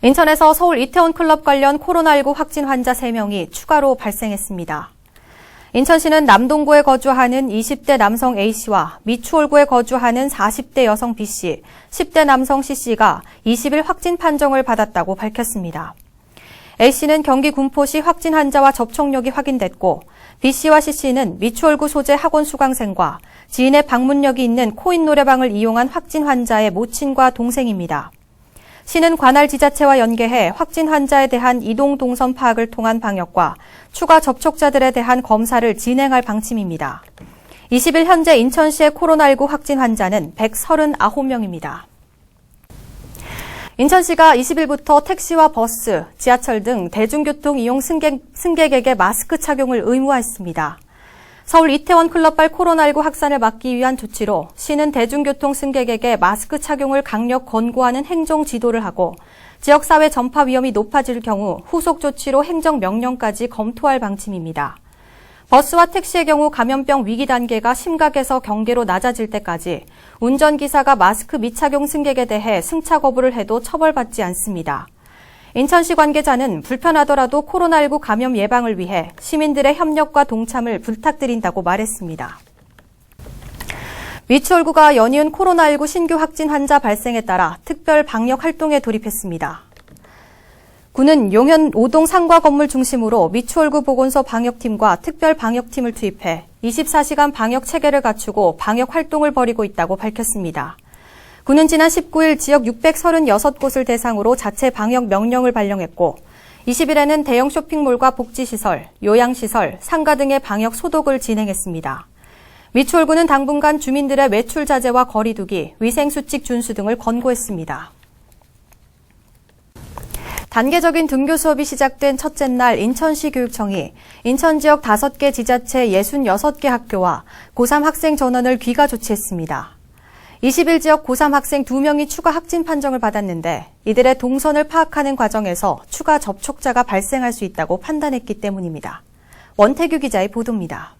인천에서 서울 이태원 클럽 관련 코로나19 확진 환자 3명이 추가로 발생했습니다. 인천시는 남동구에 거주하는 20대 남성 A씨와 미추홀구에 거주하는 40대 여성 B씨, 10대 남성 C씨가 20일 확진 판정을 받았다고 밝혔습니다. A씨는 경기 군포시 확진 환자와 접촉력이 확인됐고 B씨와 C씨는 미추홀구 소재 학원 수강생과 지인의 방문력이 있는 코인 노래방을 이용한 확진 환자의 모친과 동생입니다. 시는 관할 지자체와 연계해 확진 환자에 대한 이동 동선 파악을 통한 방역과 추가 접촉자들에 대한 검사를 진행할 방침입니다. 20일 현재 인천시의 코로나19 확진 환자는 139명입니다. 인천시가 20일부터 택시와 버스, 지하철 등 대중교통 이용 승객에게 마스크 착용을 의무화했습니다. 서울 이태원 클럽발 코로나19 확산을 막기 위한 조치로 시는 대중교통 승객에게 마스크 착용을 강력 권고하는 행정 지도를 하고 지역사회 전파 위험이 높아질 경우 후속 조치로 행정명령까지 검토할 방침입니다. 버스와 택시의 경우 감염병 위기 단계가 심각해서 경계로 낮아질 때까지 운전기사가 마스크 미착용 승객에 대해 승차 거부를 해도 처벌받지 않습니다. 인천시 관계자는 불편하더라도 코로나19 감염 예방을 위해 시민들의 협력과 동참을 부탁드린다고 말했습니다. 미추홀구가 연이은 코로나19 신규 확진 환자 발생에 따라 특별 방역 활동에 돌입했습니다. 구는 용현 5동 상가 건물 중심으로 미추홀구 보건소 방역팀과 특별 방역팀을 투입해 24시간 방역 체계를 갖추고 방역 활동을 벌이고 있다고 밝혔습니다. 구는 지난 19일 지역 636곳을 대상으로 자체 방역 명령을 발령했고 20일에는 대형 쇼핑몰과 복지시설, 요양시설, 상가 등의 방역 소독을 진행했습니다. 미추홀구는 당분간 주민들의 외출 자제와 거리 두기, 위생수칙 준수 등을 권고했습니다. 단계적인 등교 수업이 시작된 첫째 날 인천시 교육청이 인천 지역 5개 지자체 66개 학교와 고3 학생 전원을 귀가 조치했습니다. 20일 지역 고3 학생 2명이 추가 확진 판정을 받았는데 이들의 동선을 파악하는 과정에서 추가 접촉자가 발생할 수 있다고 판단했기 때문입니다. 원태규 기자의 보도입니다.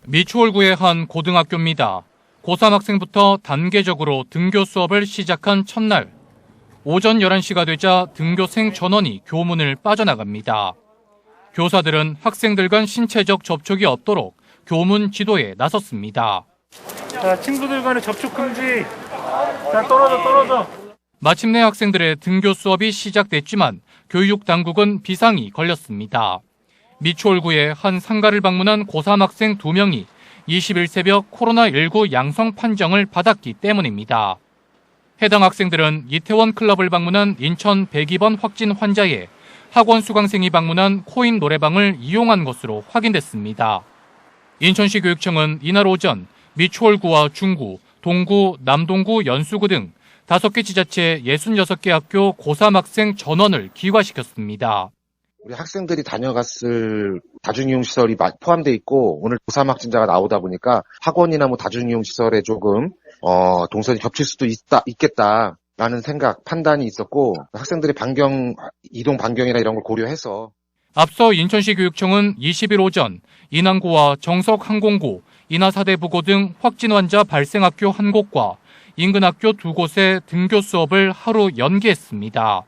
미추홀구의 한 고등학교입니다. 고3 학생부터 단계적으로 등교 수업을 시작한 첫날. 오전 11시가 되자 등교생 전원이 교문을 빠져나갑니다. 교사들은 학생들 간 신체적 접촉이 없도록 교문 지도에 나섰습니다. 자, 친구들 간의 접촉 금지. 자, 떨어져. 마침내 학생들의 등교 수업이 시작됐지만 교육 당국은 비상이 걸렸습니다. 미추홀구의 한 상가를 방문한 고3 학생 2명이 20일 새벽 코로나19 양성 판정을 받았기 때문입니다. 해당 학생들은 이태원 클럽을 방문한 인천 102번 확진 환자에 학원 수강생이 방문한 코인 노래방을 이용한 것으로 확인됐습니다. 인천시 교육청은 이날 오전 미추홀구와 중구, 동구, 남동구, 연수구 등 5개 지자체 66개 학교 고3 학생 전원을 귀가시켰습니다. 우리 학생들이 다녀갔을 다중이용시설이 포함되어 있고 오늘 고3 확진자가 나오다 보니까 학원이나 다중이용시설에 조금 동선이 겹칠 수도 있겠다라는 생각, 판단이 있었고 학생들의 이동 반경이나 이런 걸 고려해서 앞서 인천시 교육청은 20일 오전 인왕고와 정석항공고, 인하사대부고 등 확진 환자 발생 학교 1곳과 인근 학교 2곳의 등교 수업을 하루 연기했습니다.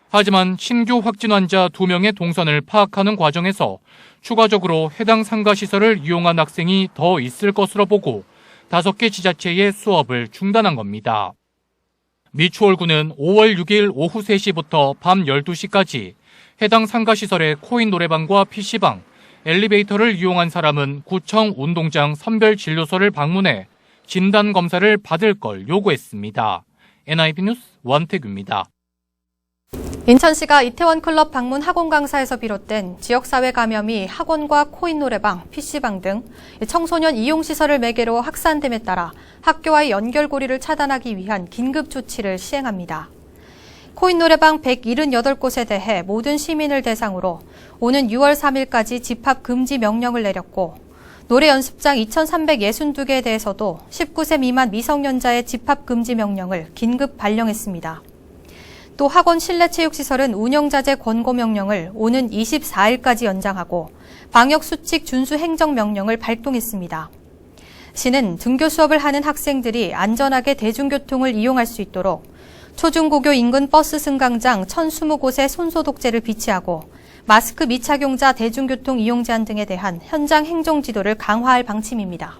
하지만 신규 확진 환자 2명의 동선을 파악하는 과정에서 추가적으로 해당 상가시설을 이용한 학생이 더 있을 것으로 보고 5개 지자체의 수업을 중단한 겁니다. 미추홀구는 5월 6일 오후 3시부터 밤 12시까지 해당 상가시설의 코인 노래방과 PC방, 엘리베이터를 이용한 사람은 구청 운동장 선별진료소를 방문해 진단검사를 받을 걸 요구했습니다. NIB 뉴스 원태규입니다. 인천시가 이태원 클럽 방문 학원 강사에서 비롯된 지역사회 감염이 학원과 코인 노래방, PC방 등 청소년 이용시설을 매개로 확산됨에 따라 학교와의 연결고리를 차단하기 위한 긴급 조치를 시행합니다. 코인 노래방 178곳에 대해 모든 시민을 대상으로 오는 6월 3일까지 집합 금지 명령을 내렸고 노래 연습장 2,362개에 대해서도 19세 미만 미성년자의 집합 금지 명령을 긴급 발령했습니다. 또 학원 실내체육시설은 운영자재 권고 명령을 오는 24일까지 연장하고 방역수칙 준수 행정명령을 발동했습니다. 시는 등교 수업을 하는 학생들이 안전하게 대중교통을 이용할 수 있도록 초중고교 인근 버스 승강장 1,020곳에 손소독제를 비치하고 마스크 미착용자 대중교통 이용 제한 등에 대한 현장 행정 지도를 강화할 방침입니다.